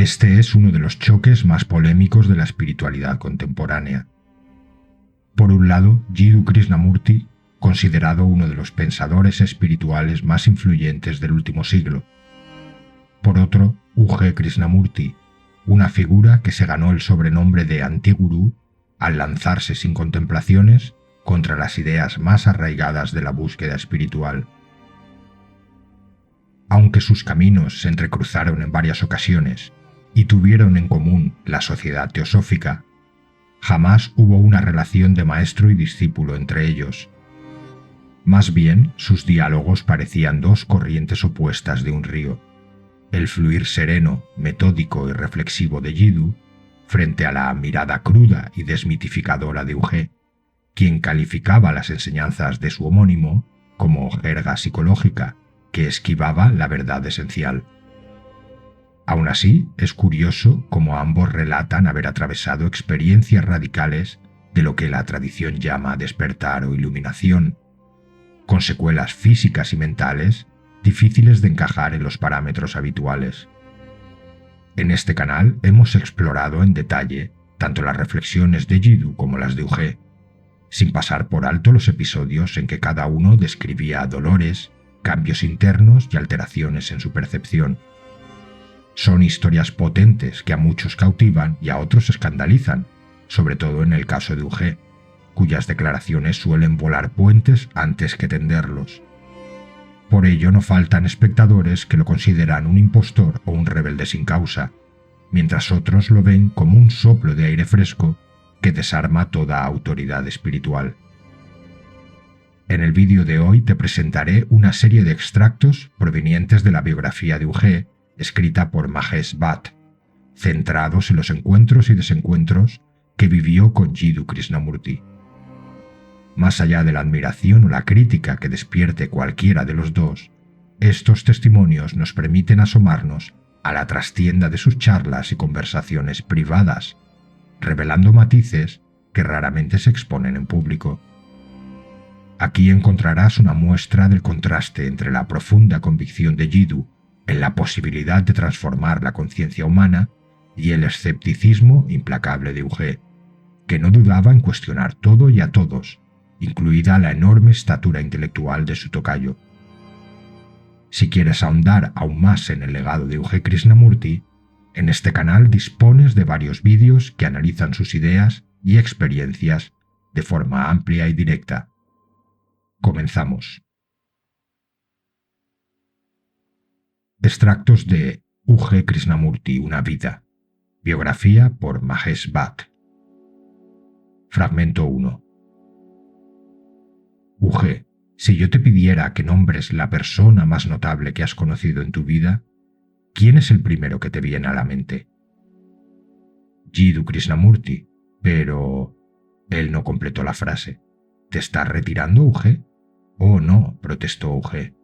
Este es uno de los choques más polémicos de la espiritualidad contemporánea. Por un lado, Jiddu Krishnamurti, considerado uno de los pensadores espirituales más influyentes del último siglo. Por otro, U.G. Krishnamurti, una figura que se ganó el sobrenombre de Antigurú al lanzarse sin contemplaciones contra las ideas más arraigadas de la búsqueda espiritual. Aunque sus caminos se entrecruzaron en varias ocasiones y tuvieron en común la sociedad teosófica, jamás hubo una relación de maestro y discípulo entre ellos. Más bien, sus diálogos parecían dos corrientes opuestas de un río: el fluir sereno, metódico y reflexivo de Jiddu frente a la mirada cruda y desmitificadora de U.G., quien calificaba las enseñanzas de su homónimo como jerga psicológica que esquivaba la verdad esencial. Aún así, es curioso cómo ambos relatan haber atravesado experiencias radicales de lo que la tradición llama despertar o iluminación, con secuelas físicas y mentales difíciles de encajar en los parámetros habituales. En este canal hemos explorado en detalle tanto las reflexiones de Jiddu como las de U.G., sin pasar por alto los episodios en que cada uno describía dolores, cambios internos y alteraciones en su percepción. Son historias potentes que a muchos cautivan y a otros escandalizan, sobre todo en el caso de U.G., cuyas declaraciones suelen volar puentes antes que tenderlos. Por ello no faltan espectadores que lo consideran un impostor o un rebelde sin causa, mientras otros lo ven como un soplo de aire fresco que desarma toda autoridad espiritual. En el vídeo de hoy te presentaré una serie de extractos provenientes de la biografía de U.G., escrita por Mahesh Bhatt, centrados en los encuentros y desencuentros que vivió con Jiddu Krishnamurti. Más allá de la admiración o la crítica que despierte cualquiera de los dos, estos testimonios nos permiten asomarnos a la trastienda de sus charlas y conversaciones privadas, revelando matices que raramente se exponen en público. Aquí encontrarás una muestra del contraste entre la profunda convicción de Jiddu en la posibilidad de transformar la conciencia humana y el escepticismo implacable de U.G., que no dudaba en cuestionar todo y a todos, incluida la enorme estatura intelectual de su tocayo. Si quieres ahondar aún más en el legado de U.G. Krishnamurti, en este canal dispones de varios vídeos que analizan sus ideas y experiencias de forma amplia y directa. Comenzamos. Extractos de U.G. Krishnamurti, una vida. Biografía por Mahesh Bhatt. Fragmento 1. U.G., si yo te pidiera que nombres la persona más notable que has conocido en tu vida, ¿quién es el primero que te viene a la mente? Jiddu Krishnamurti, pero... Él no completó la frase. ¿Te estás retirando, U.G.? Oh, no, protestó U.G.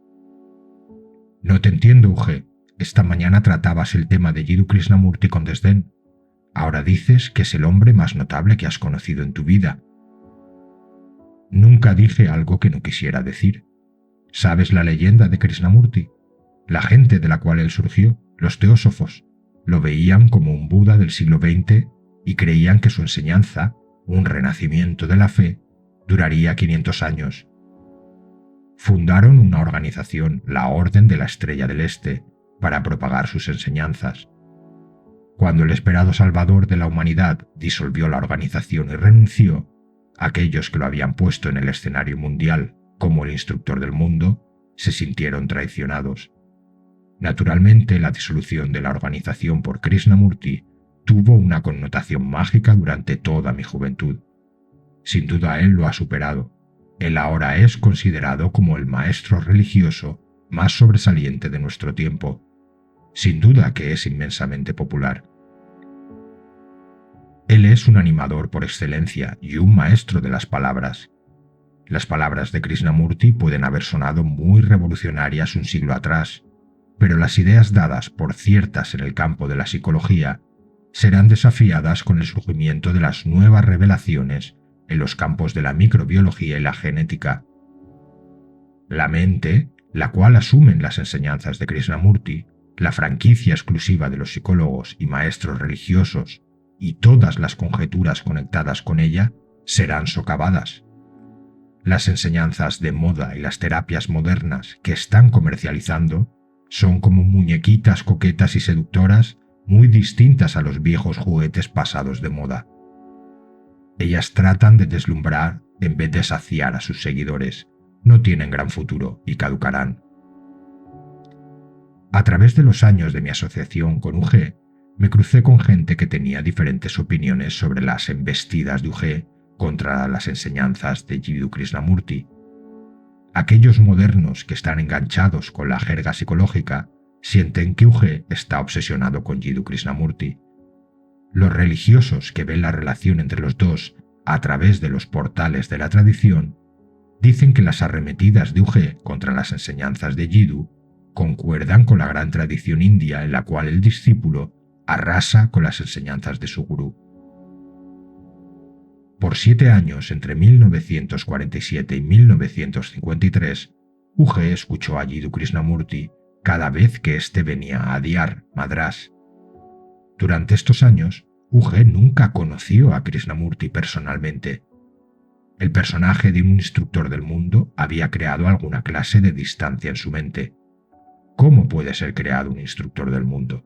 No te entiendo, U.G. Esta mañana tratabas el tema de Jiddu Krishnamurti con desdén. Ahora dices que es el hombre más notable que has conocido en tu vida. Nunca dije algo que no quisiera decir. ¿Sabes la leyenda de Krishnamurti? La gente de la cual él surgió, los teósofos, lo veían como un Buda del siglo XX y creían que su enseñanza, un renacimiento de la fe, duraría 500 años. Fundaron una organización, la Orden de la Estrella del Este, para propagar sus enseñanzas. Cuando el esperado salvador de la humanidad disolvió la organización y renunció, aquellos que lo habían puesto en el escenario mundial como el instructor del mundo se sintieron traicionados. Naturalmente, la disolución de la organización por Krishnamurti tuvo una connotación mágica durante toda mi juventud. Sin duda él lo ha superado. Él ahora es considerado como el maestro religioso más sobresaliente de nuestro tiempo. Sin duda que es inmensamente popular. Él es un animador por excelencia y un maestro de las palabras. Las palabras de Krishnamurti pueden haber sonado muy revolucionarias un siglo atrás, pero las ideas dadas por ciertas en el campo de la psicología serán desafiadas con el surgimiento de las nuevas revelaciones en los campos de la microbiología y la genética. La mente, la cual asumen las enseñanzas de Krishnamurti, la franquicia exclusiva de los psicólogos y maestros religiosos y todas las conjeturas conectadas con ella serán socavadas. Las enseñanzas de moda y las terapias modernas que están comercializando son como muñequitas coquetas y seductoras muy distintas a los viejos juguetes pasados de moda. Ellas tratan de deslumbrar en vez de saciar a sus seguidores. No tienen gran futuro y caducarán. A través de los años de mi asociación con UG, me crucé con gente que tenía diferentes opiniones sobre las embestidas de UG contra las enseñanzas de Jiddu Krishnamurti. Aquellos modernos que están enganchados con la jerga psicológica sienten que UG está obsesionado con Jiddu Krishnamurti. Los religiosos que ven la relación entre los dos a través de los portales de la tradición dicen que las arremetidas de UG contra las enseñanzas de Jiddu concuerdan con la gran tradición india en la cual el discípulo arrasa con las enseñanzas de su gurú. Por 7 años, entre 1947 y 1953, UG escuchó a Jiddu Krishnamurti cada vez que éste venía a Diyar, Madrás. Durante estos años, UG nunca conoció a Krishnamurti personalmente. El personaje de un instructor del mundo había creado alguna clase de distancia en su mente. ¿Cómo puede ser creado un instructor del mundo?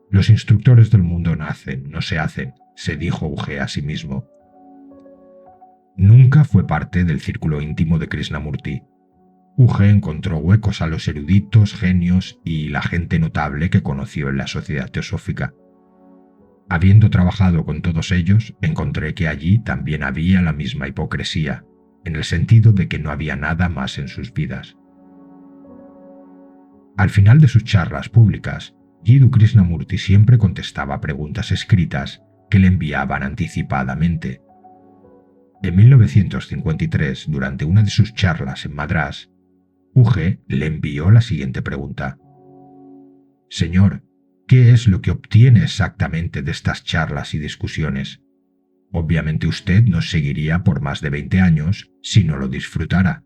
Los instructores del mundo nacen, no se hacen, se dijo UG a sí mismo. Nunca fue parte del círculo íntimo de Krishnamurti. UG encontró huecos a los eruditos, genios y la gente notable que conoció en la sociedad teosófica. Habiendo trabajado con todos ellos, encontré que allí también había la misma hipocresía, en el sentido de que no había nada más en sus vidas. Al final de sus charlas públicas, Jiddu Krishnamurti siempre contestaba preguntas escritas que le enviaban anticipadamente. En 1953, durante una de sus charlas en Madrás, UG le envió la siguiente pregunta. Señor, ¿qué es lo que obtiene exactamente de estas charlas y discusiones? Obviamente usted nos seguiría por más de 20 años si no lo disfrutara,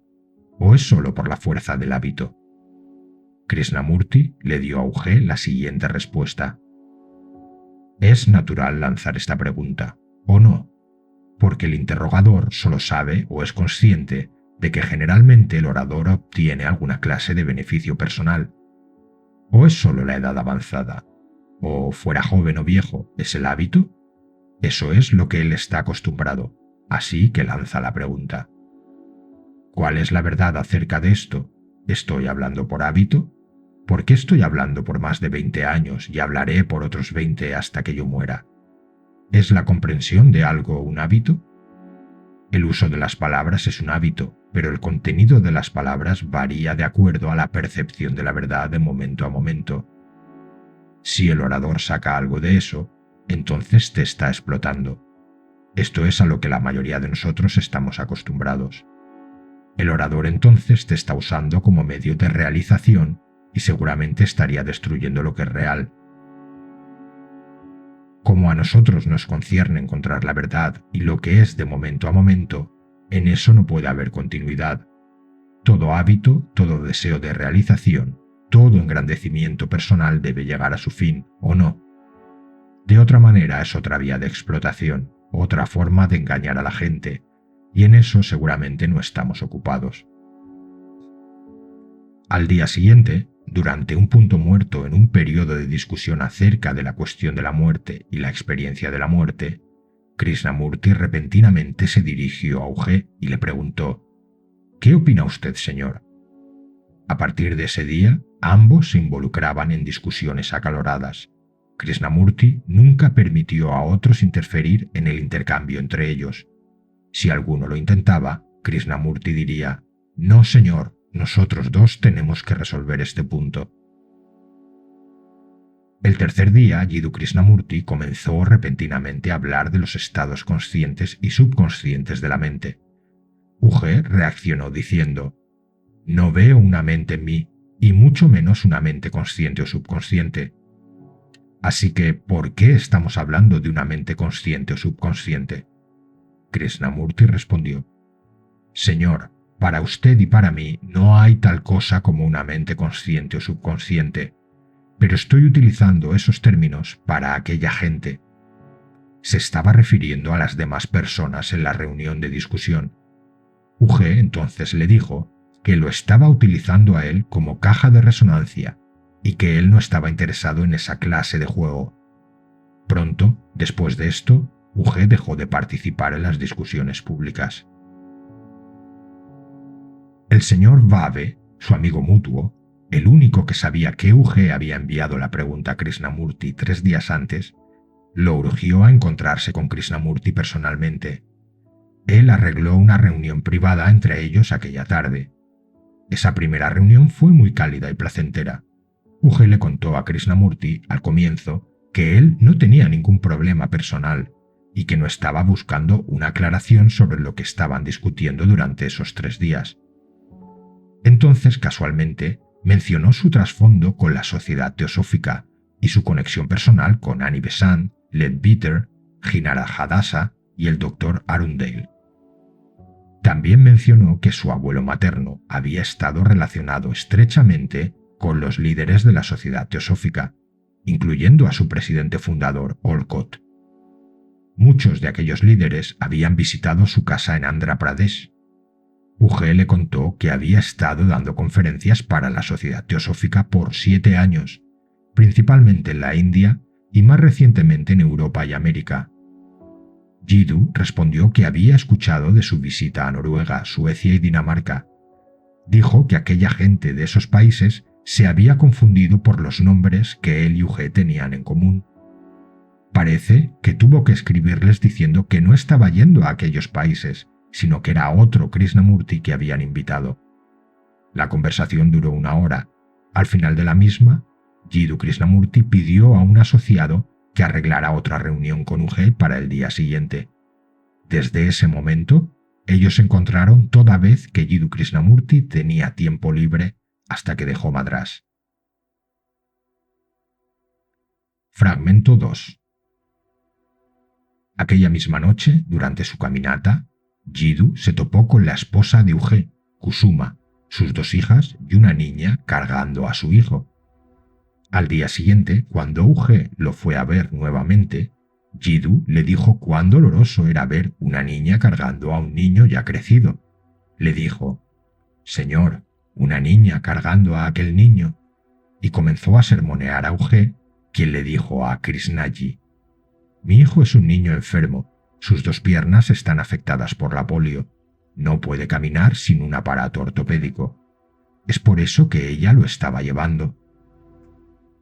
¿o es solo por la fuerza del hábito? Krishnamurti le dio a UG la siguiente respuesta. Es natural lanzar esta pregunta, ¿o no? Porque el interrogador solo sabe o es consciente de que generalmente el orador obtiene alguna clase de beneficio personal. ¿O es solo la edad avanzada? ¿O fuera joven o viejo, es el hábito? Eso es lo que él está acostumbrado, así que lanza la pregunta. ¿Cuál es la verdad acerca de esto? ¿Estoy hablando por hábito? ¿Por qué estoy hablando por más de 20 años y hablaré por otros 20 hasta que yo muera? ¿Es la comprensión de algo un hábito? El uso de las palabras es un hábito, pero el contenido de las palabras varía de acuerdo a la percepción de la verdad de momento a momento. Si el orador saca algo de eso, entonces te está explotando. Esto es a lo que la mayoría de nosotros estamos acostumbrados. El orador entonces te está usando como medio de realización y seguramente estaría destruyendo lo que es real. Como a nosotros nos concierne encontrar la verdad y lo que es de momento a momento, en eso no puede haber continuidad. Todo hábito, todo deseo de realización, todo engrandecimiento personal debe llegar a su fin, ¿o no? De otra manera es otra vía de explotación, otra forma de engañar a la gente, y en eso seguramente no estamos ocupados. Al día siguiente, durante un punto muerto en un periodo de discusión acerca de la cuestión de la muerte y la experiencia de la muerte, Krishnamurti repentinamente se dirigió a UG y le preguntó: ¿Qué opina usted, señor? A partir de ese día, ambos se involucraban en discusiones acaloradas. Krishnamurti nunca permitió a otros interferir en el intercambio entre ellos. Si alguno lo intentaba, Krishnamurti diría: «No, señor, nosotros dos tenemos que resolver este punto». El tercer día, Jiddu Krishnamurti comenzó repentinamente a hablar de los estados conscientes y subconscientes de la mente. UG reaccionó diciendo: «No veo una mente en mí, y mucho menos una mente consciente o subconsciente. Así que, ¿por qué estamos hablando de una mente consciente o subconsciente?». Krishnamurti respondió: «Señor, para usted y para mí no hay tal cosa como una mente consciente o subconsciente. pero estoy utilizando esos términos para aquella gente. Se estaba refiriendo a las demás personas en la reunión de discusión. UG entonces le dijo que lo estaba utilizando a él como caja de resonancia y que él no estaba interesado en esa clase de juego. Pronto, después de esto, UG dejó de participar en las discusiones públicas. El señor Vave, su amigo mutuo, el único que sabía que UG había enviado la pregunta a Krishnamurti 3 días antes, lo urgió a encontrarse con Krishnamurti personalmente. Él arregló una reunión privada entre ellos aquella tarde. Esa primera reunión fue muy cálida y placentera. UG le contó a Krishnamurti al comienzo que él no tenía ningún problema personal y que no estaba buscando una aclaración sobre lo que estaban discutiendo durante esos 3 días. Entonces, casualmente, mencionó su trasfondo con la Sociedad Teosófica y su conexión personal con Annie Besant, Leadbeater, Jinara Hadassah y el Dr. Arundale. También mencionó que su abuelo materno había estado relacionado estrechamente con los líderes de la Sociedad Teosófica, incluyendo a su presidente fundador, Olcott. Muchos de aquellos líderes habían visitado su casa en Andhra Pradesh. UG le contó que había estado dando conferencias para la Sociedad Teosófica por 7 años, principalmente en la India y más recientemente en Europa y América. Jiddu respondió que había escuchado de su visita a Noruega, Suecia y Dinamarca. Dijo que aquella gente de esos países se había confundido por los nombres que él y UG tenían en común. Parece que tuvo que escribirles diciendo que no estaba yendo a aquellos países, sino que era otro Krishnamurti que habían invitado. La conversación duró 1 hora. Al final de la misma, Jiddu Krishnamurti pidió a un asociado que arreglara otra reunión con UG para el día siguiente. Desde ese momento, ellos se encontraron toda vez que Jiddu Krishnamurti tenía tiempo libre hasta que dejó Madrás. Fragmento 2. Aquella misma noche, durante su caminata, Jiddu se topó con la esposa de UG, Kusuma, sus 2 hijas y una niña cargando a su hijo. Al día siguiente, cuando UG lo fue a ver nuevamente, Jiddu le dijo cuán doloroso era ver una niña cargando a un niño ya crecido. Le dijo: «Señor, una niña cargando a aquel niño», y comenzó a sermonear a UG, quien le dijo a Krishnaji: «Mi hijo es un niño enfermo. Sus 2 piernas están afectadas por la polio. No puede caminar sin un aparato ortopédico. Es por eso que ella lo estaba llevando».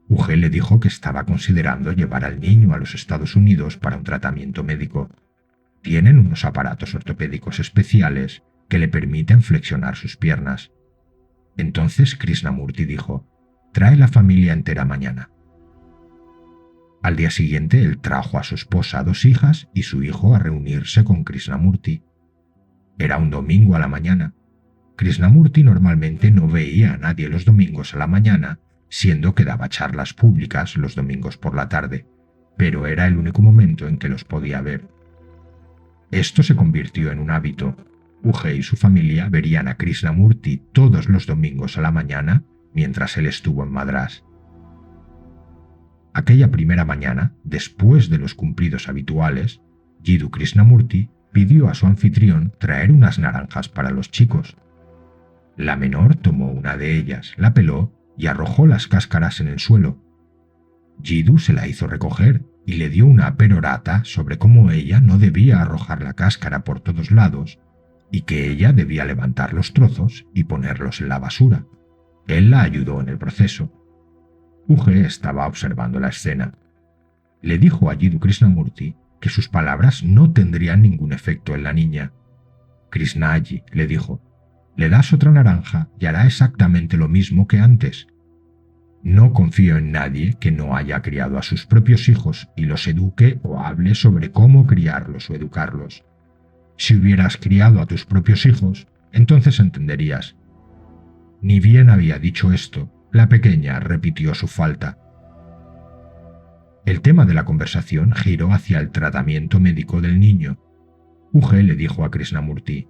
UG le dijo que estaba considerando llevar al niño a los Estados Unidos para un tratamiento médico. Tienen unos aparatos ortopédicos especiales que le permiten flexionar sus piernas. Entonces Krishnamurti dijo: «Trae la familia entera mañana». Al día siguiente él trajo a su esposa, 2 hijas y su hijo a reunirse con Krishnamurti. Era un domingo a la mañana. Krishnamurti normalmente no veía a nadie los domingos a la mañana, siendo que daba charlas públicas los domingos por la tarde, pero era el único momento en que los podía ver. Esto se convirtió en un hábito. UG y su familia verían a Krishnamurti todos los domingos a la mañana mientras él estuvo en Madrás. Aquella primera mañana, después de los cumplidos habituales, Jiddu Krishnamurti pidió a su anfitrión traer unas naranjas para los chicos. La menor tomó una de ellas, la peló y arrojó las cáscaras en el suelo. Jiddu se la hizo recoger y le dio una perorata sobre cómo ella no debía arrojar la cáscara por todos lados y que ella debía levantar los trozos y ponerlos en la basura. Él la ayudó en el proceso. UG estaba observando la escena. Le dijo a Jiddu Krishnamurti que sus palabras no tendrían ningún efecto en la niña. Krishnaji le dijo: «Le das otra naranja y hará exactamente lo mismo que antes. No confío en nadie que no haya criado a sus propios hijos y los eduque o hable sobre cómo criarlos o educarlos. Si hubieras criado a tus propios hijos, entonces entenderías». Ni bien había dicho esto, la pequeña repitió su falta. El tema de la conversación giró hacia el tratamiento médico del niño. UG le dijo a Krishnamurti: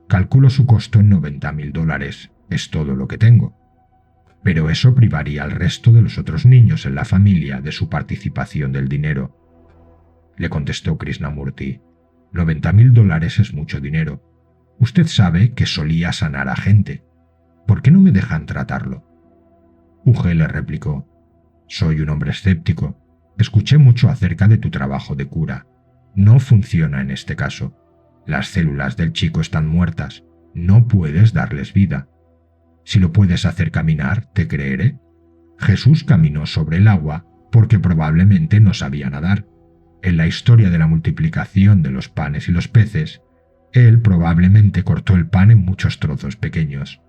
«Calculo su costo en $90,000. Es todo lo que tengo». pero eso privaría al resto de los otros niños en la familia de su participación del dinero. Le contestó Krishnamurti: $90.000 es mucho dinero. Usted sabe que solía sanar a gente. ¿Por qué no me dejan tratarlo? Uge le replicó: soy un hombre escéptico. Escuché mucho acerca de tu trabajo de cura. No funciona en este caso. Las células del chico están muertas. No puedes darles vida. Si lo puedes hacer caminar, te creeré. Jesús caminó sobre el agua porque probablemente no sabía nadar. En la historia de la multiplicación de los panes y los peces, él probablemente cortó el pan en muchos trozos pequeños.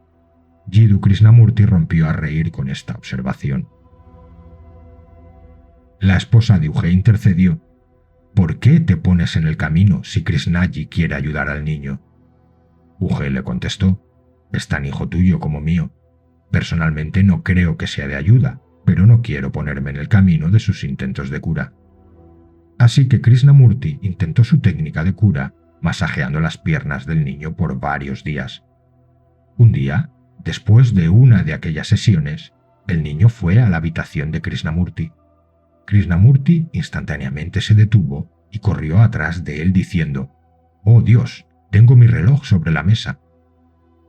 Jiddu Krishnamurti rompió a reír con esta observación. La esposa de Uge intercedió: ¿por qué te pones en el camino si Krishnaji quiere ayudar al niño? Uge le contestó: es tan hijo tuyo como mío. Personalmente no creo que sea de ayuda, pero no quiero ponerme en el camino de sus intentos de cura. Así que Krishnamurti intentó su técnica de cura masajeando las piernas del niño por varios días. Un día, después de una de aquellas sesiones, el niño fue a la habitación de Krishnamurti. Krishnamurti instantáneamente se detuvo y corrió atrás de él diciendo: «¡Oh Dios! Tengo mi reloj sobre la mesa».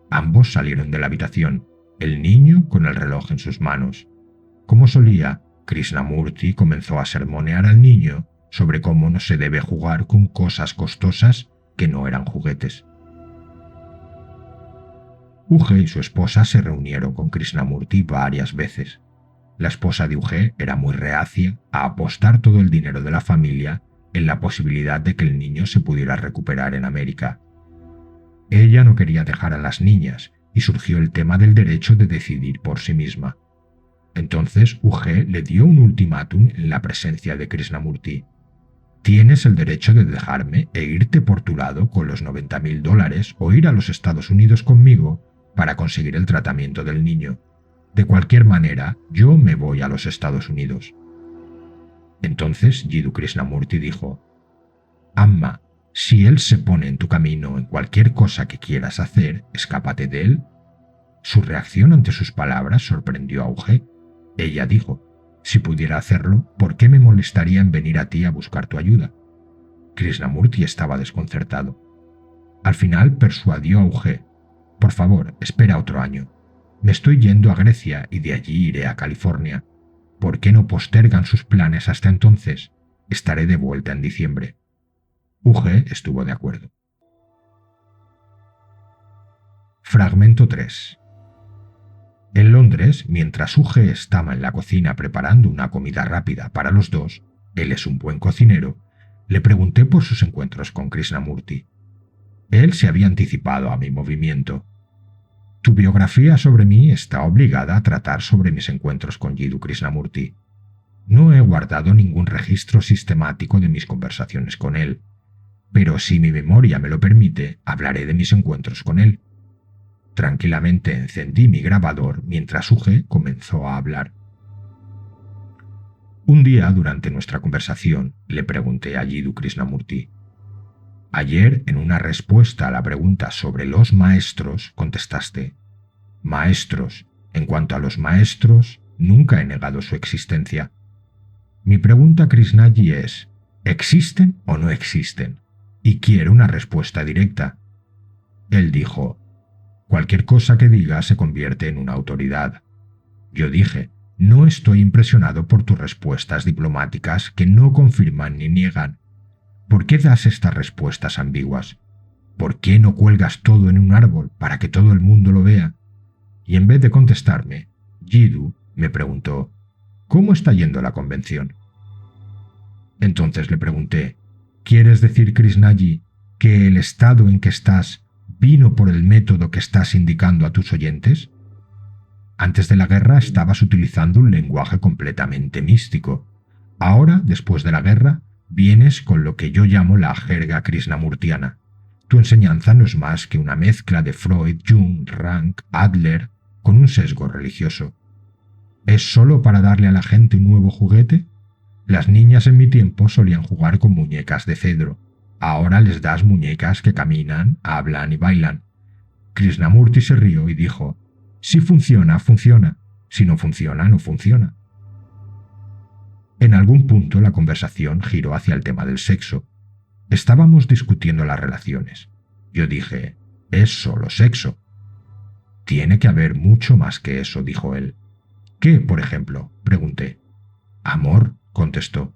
Ambos salieron de la habitación, el niño con el reloj en sus manos. Como solía, Krishnamurti comenzó a sermonear al niño sobre cómo no se debe jugar con cosas costosas que no eran juguetes. Uge y su esposa se reunieron con Krishnamurti varias veces. La esposa de Uge era muy reacia a apostar todo el dinero de la familia en la posibilidad de que el niño se pudiera recuperar en América. Ella no quería dejar a las niñas y surgió el tema del derecho de decidir por sí misma. Entonces Uge le dio un ultimátum en la presencia de Krishnamurti. «Tienes el derecho de dejarme e irte por tu lado con los $90.000 o ir a los Estados Unidos conmigo para conseguir el tratamiento del niño. De cualquier manera, yo me voy a los Estados Unidos». Entonces Jiddu Krishnamurti dijo: «Amma, si él se pone en tu camino en cualquier cosa que quieras hacer, escápate de él». Su reacción ante sus palabras sorprendió a Uge. Ella dijo: «Si pudiera hacerlo, ¿por qué me molestaría en venir a ti a buscar tu ayuda?». Krishnamurti estaba desconcertado. Al final persuadió a Uge: «Por favor, espera otro año. Me estoy yendo a Grecia y de allí iré a California. ¿Por qué no postergan sus planes hasta entonces? Estaré de vuelta en diciembre». Uge estuvo de acuerdo. Fragmento 3. En Londres, mientras Uge estaba en la cocina preparando una comida rápida para los dos, él es un buen cocinero, le pregunté por sus encuentros con Krishnamurti. Él se había anticipado a mi movimiento. «Tu biografía sobre mí está obligada a tratar sobre mis encuentros con Jiddu Krishnamurti. No he guardado ningún registro sistemático de mis conversaciones con él, pero si mi memoria me lo permite, hablaré de mis encuentros con él». Tranquilamente encendí mi grabador mientras Uge comenzó a hablar. Un día, durante nuestra conversación, le pregunté a Jiddu Krishnamurti: «Ayer, en una respuesta a la pregunta sobre los maestros, contestaste: maestros, en cuanto a los maestros, nunca he negado su existencia. Mi pregunta, Krishnaji, es: ¿existen o no existen? Y quiero una respuesta directa». Él dijo: «Cualquier cosa que diga se convierte en una autoridad». Yo dije: «No estoy impresionado por tus respuestas diplomáticas que no confirman ni niegan. ¿Por qué das estas respuestas ambiguas? ¿Por qué no cuelgas todo en un árbol para que todo el mundo lo vea?». Y en vez de contestarme, Jiddu me preguntó: «¿Cómo está yendo la convención?». Entonces le pregunté: «¿Quieres decir, Krishnaji, que el estado en que estás vino por el método que estás indicando a tus oyentes? Antes de la guerra estabas utilizando un lenguaje completamente místico. Ahora, después de la guerra, vienes con lo que yo llamo la jerga krishnamurtiana. Tu enseñanza no es más que una mezcla de Freud, Jung, Rank, Adler, con un sesgo religioso. ¿Es solo para darle a la gente un nuevo juguete? Las niñas en mi tiempo solían jugar con muñecas de cedro. Ahora les das muñecas que caminan, hablan y bailan». Krishnamurti se rió y dijo: «Si funciona, funciona. Si no funciona, no funciona. En algún punto la conversación giró hacia el tema del sexo. Estábamos discutiendo las relaciones. Yo dije, es solo sexo. Tiene que haber mucho más que eso, dijo él. ¿Qué, por ejemplo? Pregunté. Amor, contestó.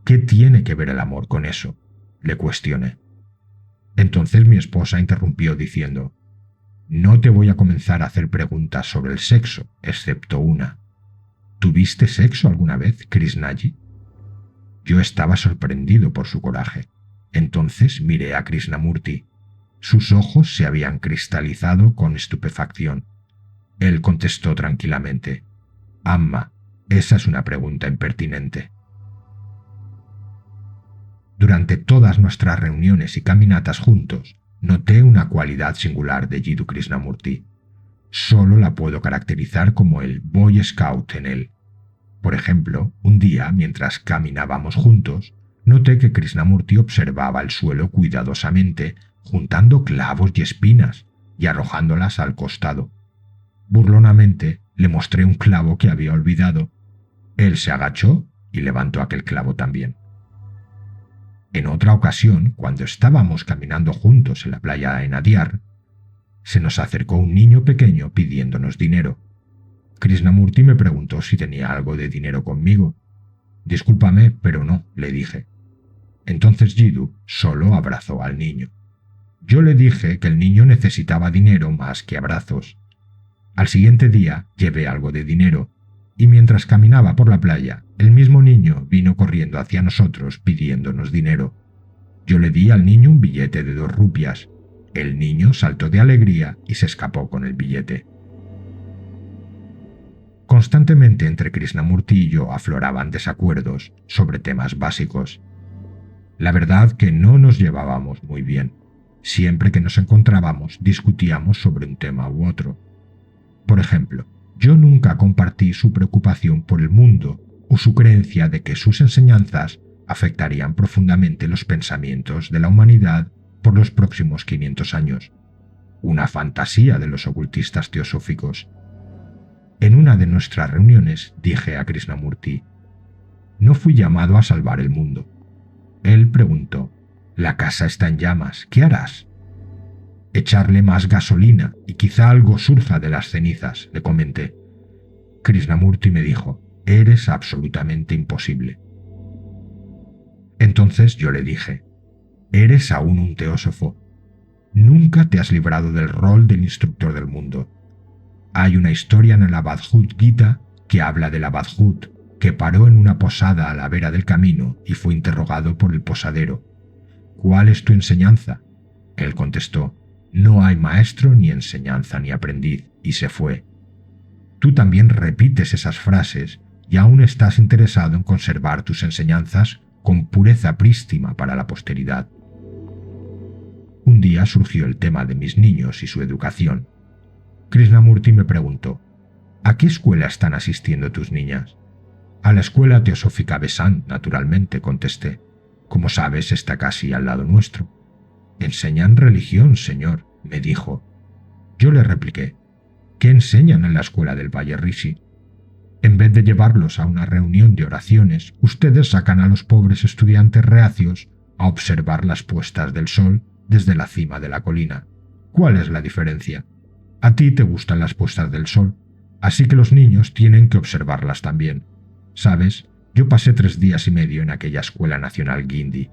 ¿Qué tiene que ver el amor con eso? Le cuestioné. Entonces mi esposa interrumpió diciendo, no te voy a comenzar a hacer preguntas sobre el sexo, excepto una. ¿Tuviste sexo alguna vez, Krishnaji? Yo estaba sorprendido por su coraje. Entonces miré a Krishnamurti. Sus ojos se habían cristalizado con estupefacción. Él contestó tranquilamente, Amma, esa es una pregunta impertinente. Durante todas nuestras reuniones y caminatas juntos, noté una cualidad singular de Jiddu Krishnamurti. Solo la puedo caracterizar como el Boy Scout en él. Por ejemplo, un día, mientras caminábamos juntos, noté que Krishnamurti observaba el suelo cuidadosamente, juntando clavos y espinas y arrojándolas al costado. Burlonamente le mostré un clavo que había olvidado. Él se agachó y levantó aquel clavo también. En otra ocasión, cuando estábamos caminando juntos en la playa de Nadiar, se nos acercó un niño pequeño pidiéndonos dinero. Krishnamurti me preguntó si tenía algo de dinero conmigo. Discúlpame, pero no, le dije. Entonces Jiddu solo abrazó al niño. Yo le dije que el niño necesitaba dinero más que abrazos. Al siguiente día llevé algo de dinero, y mientras caminaba por la playa, el mismo niño vino corriendo hacia nosotros pidiéndonos dinero. Yo le di al niño un billete de 2 rupias. El niño saltó de alegría y se escapó con el billete. Constantemente entre Krishnamurti y yo afloraban desacuerdos sobre temas básicos. La verdad que no nos llevábamos muy bien. Siempre que nos encontrábamos discutíamos sobre un tema u otro. Por ejemplo, yo nunca compartí su preocupación por el mundo o su creencia de que sus enseñanzas afectarían profundamente los pensamientos de la humanidad por los próximos 500 años. Una fantasía de los ocultistas teosóficos. En una de nuestras reuniones dije a Krishnamurti, no fui llamado a salvar el mundo. Él preguntó, la casa está en llamas, ¿qué harás? Echarle más gasolina y quizá algo surja de las cenizas, le comenté. Krishnamurti me dijo, eres absolutamente imposible. Entonces yo le dije, eres aún un teósofo. Nunca te has librado del rol del instructor del mundo. Hay una historia en la Bhagavad Gita que habla del Abadhut, que paró en una posada a la vera del camino y fue interrogado por el posadero. ¿Cuál es tu enseñanza? Él contestó, no hay maestro, ni enseñanza, ni aprendiz, y se fue. Tú también repites esas frases y aún estás interesado en conservar tus enseñanzas con pureza prístina para la posteridad. Un día surgió el tema de mis niños y su educación. Krishnamurti me preguntó, ¿a qué escuela están asistiendo tus niñas? A la escuela teosófica Besan, naturalmente, contesté. Como sabes, está casi al lado nuestro. Enseñan religión, señor, me dijo. Yo le repliqué, ¿qué enseñan en la escuela del Valle Rishi? En vez de llevarlos a una reunión de oraciones, ustedes sacan a los pobres estudiantes reacios a observar las puestas del sol desde la cima de la colina. ¿Cuál es la diferencia? A ti te gustan las puestas del sol, así que los niños tienen que observarlas también. ¿Sabes? Yo pasé 3 días y medio en aquella escuela nacional Guindy.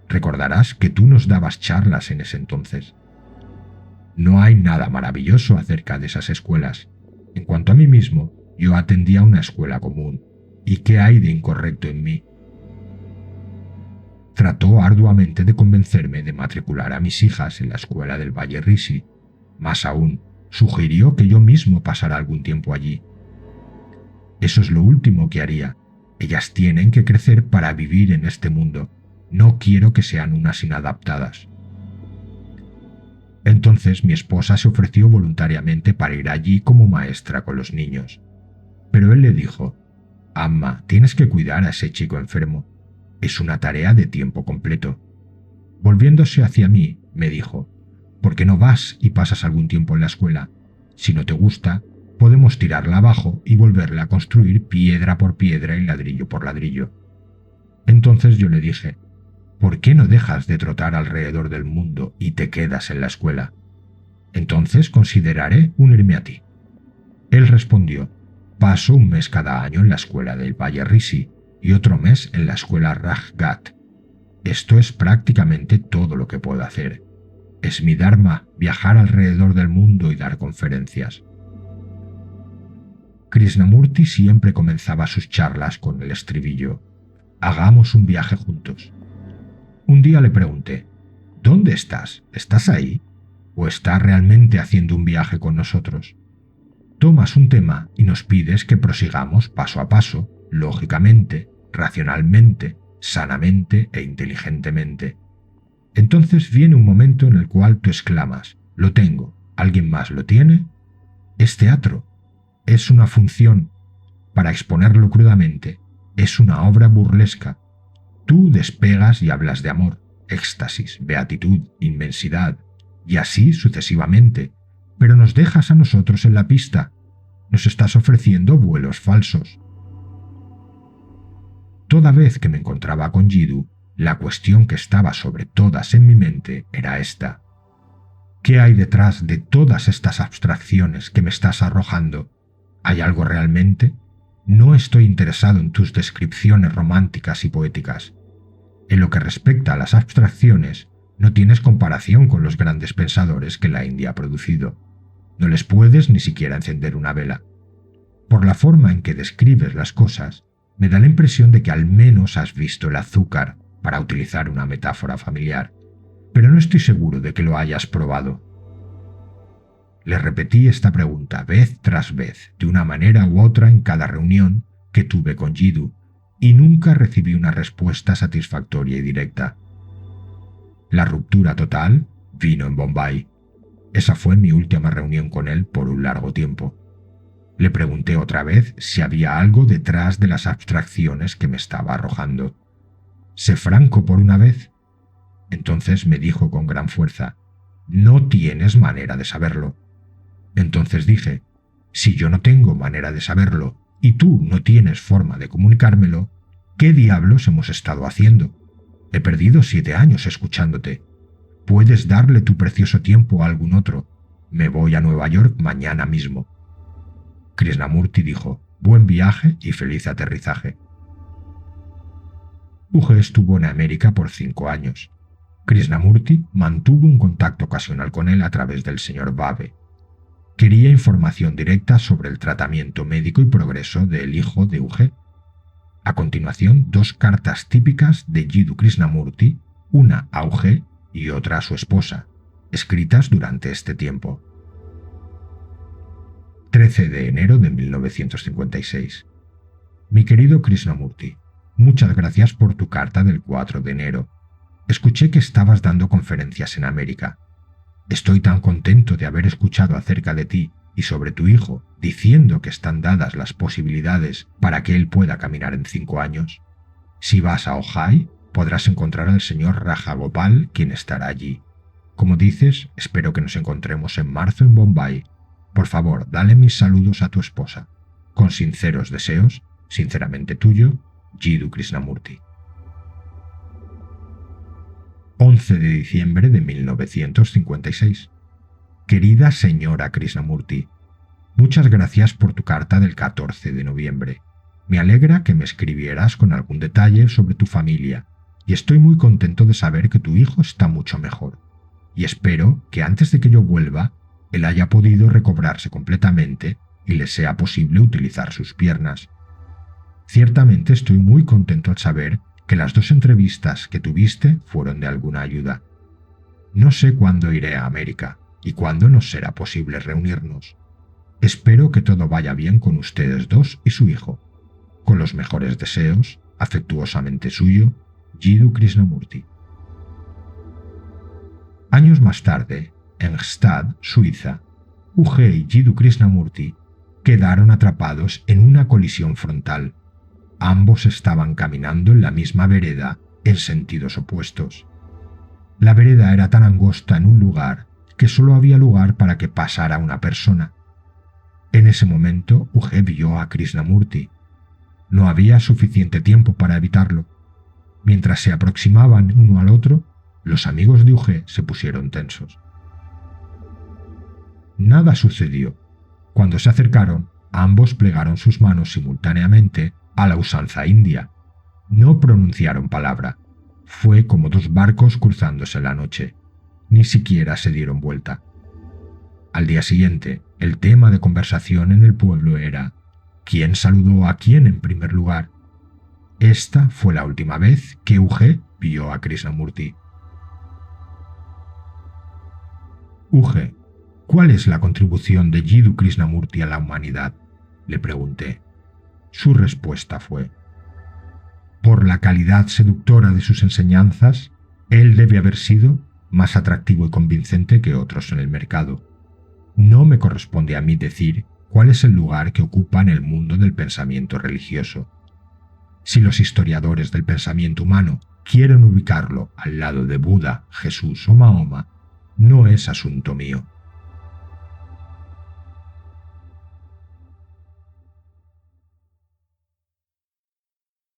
Recordarás que tú nos dabas charlas en ese entonces. No hay nada maravilloso acerca de esas escuelas. En cuanto a mí mismo, yo atendía a una escuela común. ¿Y qué hay de incorrecto en mí? Trató arduamente de convencerme de matricular a mis hijas en la escuela del Valle Rishi. Más aún, sugirió que yo mismo pasara algún tiempo allí. Eso es lo último que haría. Ellas tienen que crecer para vivir en este mundo. No quiero que sean unas inadaptadas. Entonces mi esposa se ofreció voluntariamente para ir allí como maestra con los niños. Pero él le dijo, Amma, tienes que cuidar a ese chico enfermo. Es una tarea de tiempo completo. Volviéndose hacia mí, me dijo, ¿por qué no vas y pasas algún tiempo en la escuela? Si no te gusta, Podemos tirarla abajo y volverla a construir piedra por piedra y ladrillo por ladrillo. Entonces yo le dije, ¿por qué no dejas de trotar alrededor del mundo y te quedas en la escuela? Entonces consideraré unirme a ti. Él respondió, paso un mes cada año en la escuela del Valle Rishi y otro mes en la escuela Rajgat. Esto es prácticamente todo lo que puedo hacer. Es mi dharma viajar alrededor del mundo y dar conferencias. Krishnamurti siempre comenzaba sus charlas con el estribillo, hagamos un viaje juntos. Un día le pregunté, ¿dónde estás? ¿Estás ahí? ¿O estás realmente haciendo un viaje con nosotros? Tomas un tema y nos pides que prosigamos paso a paso, lógicamente, racionalmente, sanamente e inteligentemente. Entonces viene un momento en el cual tú exclamas, lo tengo, ¿alguien más lo tiene? Es teatro, es una función. Para exponerlo crudamente, es una obra burlesca. Tú despegas y hablas de amor, éxtasis, beatitud, inmensidad, y así sucesivamente, pero nos dejas a nosotros en la pista. Nos estás ofreciendo vuelos falsos. Toda vez que me encontraba con Jiddu, la cuestión que estaba sobre todas en mi mente era esta. ¿Qué hay detrás de todas estas abstracciones que me estás arrojando? ¿Hay algo realmente? No estoy interesado en tus descripciones románticas y poéticas. En lo que respecta a las abstracciones, no tienes comparación con los grandes pensadores que la India ha producido. No les puedes ni siquiera encender una vela. Por la forma en que describes las cosas, me da la impresión de que al menos has visto el azúcar, para utilizar una metáfora familiar, pero no estoy seguro de que lo hayas probado. Le repetí esta pregunta vez tras vez, de una manera u otra en cada reunión que tuve con Jiddu, y nunca recibí una respuesta satisfactoria y directa. La ruptura total vino en Bombay. Esa fue mi última reunión con él por un largo tiempo. Le pregunté otra vez si había algo detrás de las abstracciones que me estaba arrojando. Sé franco por una vez. Entonces me dijo con gran fuerza, no tienes manera de saberlo. Entonces dije, si yo no tengo manera de saberlo y tú no tienes forma de comunicármelo, ¿qué diablos hemos estado haciendo? He perdido 7 años escuchándote. Puedes darle tu precioso tiempo a algún otro. Me voy a Nueva York mañana mismo. Krishnamurti dijo, buen viaje y feliz aterrizaje. Uge estuvo en América por 5 años. Krishnamurti mantuvo un contacto ocasional con él a través del señor Babe. Quería información directa sobre el tratamiento médico y progreso del hijo de Uge. A continuación, 2 cartas típicas de Jiddu Krishnamurti, una a Uge y otra a su esposa, escritas durante este tiempo. 13 de enero de 1956. Mi querido Krishnamurti, muchas gracias por tu carta del 4 de enero. Escuché que estabas dando conferencias en América. Estoy tan contento de haber escuchado acerca de ti y sobre tu hijo, diciendo que están dadas las posibilidades para que él pueda caminar en 5 años. Si vas a Ojai, podrás encontrar al señor Rajagopal, quien estará allí. Como dices, espero que nos encontremos en marzo en Bombay. Por favor, dale mis saludos a tu esposa. Con sinceros deseos, sinceramente tuyo, Jiddu Krishnamurti. 11 de diciembre de 1956. Querida señora Krishnamurti, muchas gracias por tu carta del 14 de noviembre. Me alegra que me escribieras con algún detalle sobre tu familia y estoy muy contento de saber que tu hijo está mucho mejor. Y espero que antes de que yo vuelva, él haya podido recobrarse completamente y le sea posible utilizar sus piernas. Ciertamente estoy muy contento al saber que las 2 entrevistas que tuviste fueron de alguna ayuda. No sé cuándo iré a América y cuándo nos será posible reunirnos. Espero que todo vaya bien con ustedes 2 y su hijo. Con los mejores deseos, afectuosamente suyo, Jiddu Krishnamurti. Años más tarde, en Gstad, Suiza, Uge y Jiddu Krishnamurti quedaron atrapados en una colisión frontal. Ambos estaban caminando en la misma vereda en sentidos opuestos. La vereda era tan angosta en un lugar que solo había lugar para que pasara una persona. En ese momento, Uge vio a Krishnamurti. No había suficiente tiempo para evitarlo. Mientras se aproximaban uno al otro, los amigos de Uge se pusieron tensos. Nada sucedió. Cuando se acercaron, ambos plegaron sus manos simultáneamente a la usanza india. No pronunciaron palabra. Fue como dos barcos cruzándose la noche. Ni siquiera se dieron vuelta. Al día siguiente, el tema de conversación en el pueblo era ¿quién saludó a quién en primer lugar? Esta fue la última vez que Uge vio a Krishnamurti. Uge, ¿cuál es la contribución de Jiddu Krishnamurti a la humanidad?, le pregunté. Su respuesta fue: por la calidad seductora de sus enseñanzas, él debe haber sido más atractivo y convincente que otros en el mercado. No me corresponde a mí decir cuál es el lugar que ocupa en el mundo del pensamiento religioso. Si los historiadores del pensamiento humano quieren ubicarlo al lado de Buda, Jesús o Mahoma, no es asunto mío.